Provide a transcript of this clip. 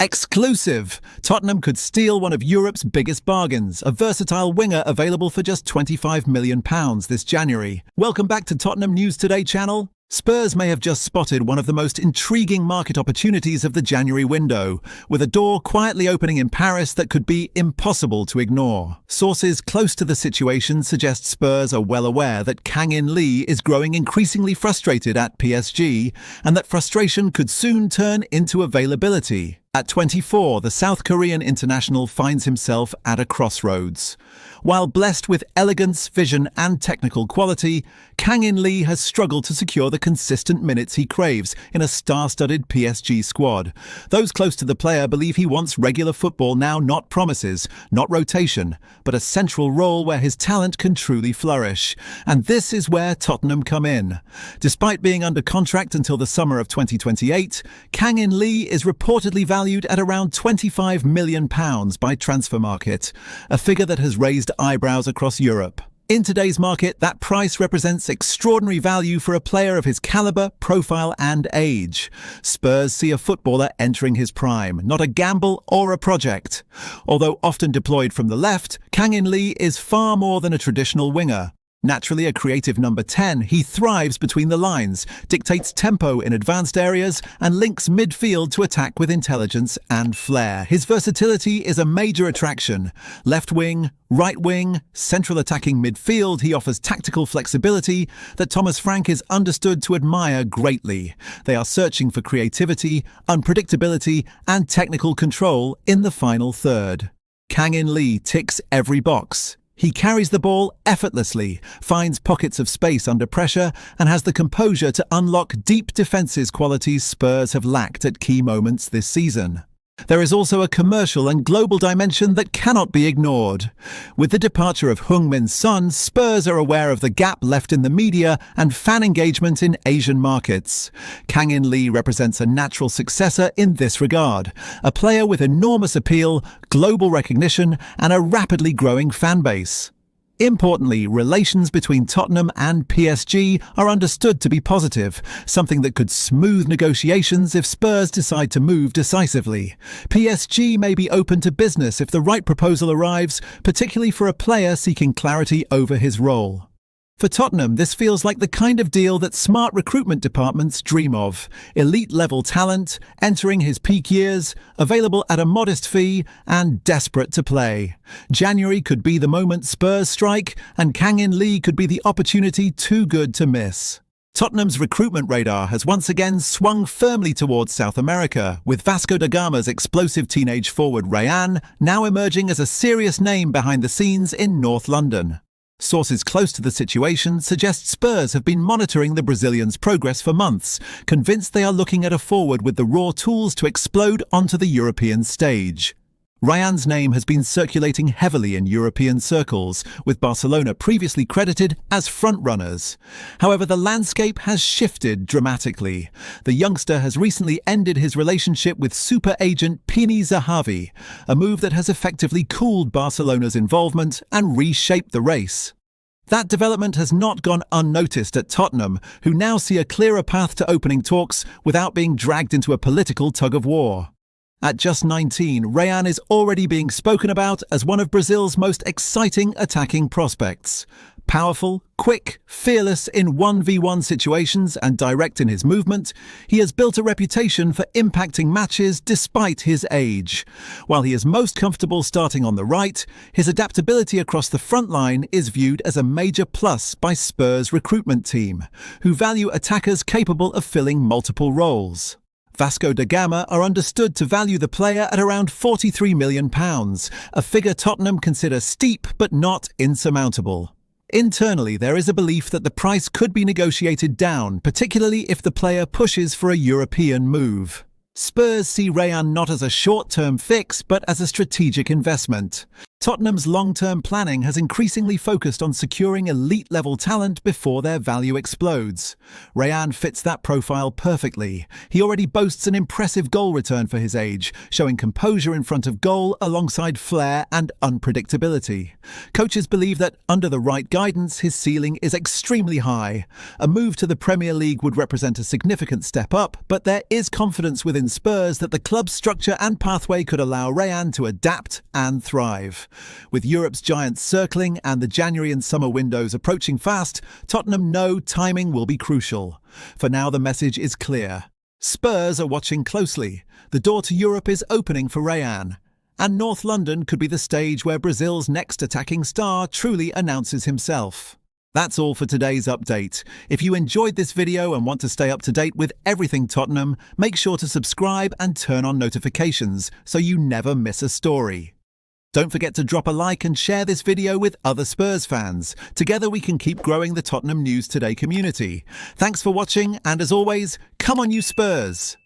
Exclusive! Tottenham could steal one of Europe's biggest bargains, a versatile winger available for just £25 million this January. Welcome back to Tottenham News Today channel. Spurs may have just spotted one of the most intriguing market opportunities of the January window, with a door quietly opening in Paris that could be impossible to ignore. Sources close to the situation suggest Spurs are well aware that Kang-in Lee is growing increasingly frustrated at PSG, and that frustration could soon turn into availability. At 24, the South Korean international finds himself at a crossroads. While blessed with elegance, vision and technical quality, Kang-in Lee has struggled to secure the consistent minutes he craves in a star-studded PSG squad. Those close to the player believe he wants regular football now, not promises, not rotation, but a central role where his talent can truly flourish. And this is where Tottenham come in. Despite being under contract until the summer of 2028, Kang-in Lee is reportedly valued at around £25 million by Transfermarkt, a figure that has raised eyebrows across Europe. In today's market, that price represents extraordinary value for a player of his caliber, profile and age. Spurs see a footballer entering his prime, not a gamble or a project. Although often deployed from the left, Kang-in Lee is far more than a traditional winger. Naturally a creative number 10, he thrives between the lines, dictates tempo in advanced areas, and links midfield to attack with intelligence and flair. His versatility is a major attraction. Left wing, right wing, central attacking midfield, he offers tactical flexibility that Thomas Frank is understood to admire greatly. They are searching for creativity, unpredictability, and technical control in the final third. Kang-in Lee ticks every box. He carries the ball effortlessly, finds pockets of space under pressure, and has the composure to unlock deep defenses, qualities Spurs have lacked at key moments this season. There is also a commercial and global dimension that cannot be ignored. With the departure of Heung-min Son, Spurs are aware of the gap left in the media and fan engagement in Asian markets. Kang-in Lee represents a natural successor in this regard, a player with enormous appeal, global recognition, and a rapidly growing fan base. Importantly, relations between Tottenham and PSG are understood to be positive, something that could smooth negotiations if Spurs decide to move decisively. PSG may be open to business if the right proposal arrives, particularly for a player seeking clarity over his role. For Tottenham, this feels like the kind of deal that smart recruitment departments dream of. Elite-level talent, entering his peak years, available at a modest fee, and desperate to play. January could be the moment Spurs strike, and Kang-in Lee could be the opportunity too good to miss. Tottenham's recruitment radar has once again swung firmly towards South America, with Vasco da Gama's explosive teenage forward Ryan now emerging as a serious name behind the scenes in North London. Sources close to the situation suggest Spurs have been monitoring the Brazilian's progress for months, convinced they are looking at a forward with the raw tools to explode onto the European stage. Ryan's name has been circulating heavily in European circles, with Barcelona previously credited as frontrunners. However, the landscape has shifted dramatically. The youngster has recently ended his relationship with super agent Pini Zahavi, a move that has effectively cooled Barcelona's involvement and reshaped the race. That development has not gone unnoticed at Tottenham, who now see a clearer path to opening talks without being dragged into a political tug-of-war. At just 19, Ryan is already being spoken about as one of Brazil's most exciting attacking prospects. Powerful, quick, fearless in 1v1 situations and direct in his movement, he has built a reputation for impacting matches despite his age. While he is most comfortable starting on the right, his adaptability across the front line is viewed as a major plus by Spurs' recruitment team, who value attackers capable of filling multiple roles. Vasco da Gama are understood to value the player at around £43 million, a figure Tottenham consider steep but not insurmountable. Internally, there is a belief that the price could be negotiated down, particularly if the player pushes for a European move. Spurs see Ryan not as a short-term fix, but as a strategic investment. Tottenham's long-term planning has increasingly focused on securing elite-level talent before their value explodes. Rayan fits that profile perfectly. He already boasts an impressive goal return for his age, showing composure in front of goal alongside flair and unpredictability. Coaches believe that, under the right guidance, his ceiling is extremely high. A move to the Premier League would represent a significant step up, but there is confidence within Spurs that the club's structure and pathway could allow Rayan to adapt and thrive. With Europe's giants circling and the January and summer windows approaching fast, Tottenham know timing will be crucial. For now, the message is clear. Spurs are watching closely. The door to Europe is opening for Rayan. And North London could be the stage where Brazil's next attacking star truly announces himself. That's all for today's update. If you enjoyed this video and want to stay up to date with everything Tottenham, make sure to subscribe and turn on notifications so you never miss a story. Don't forget to drop a like and share this video with other Spurs fans. Together we can keep growing the Tottenham News Today community. Thanks for watching, and as always, come on you Spurs!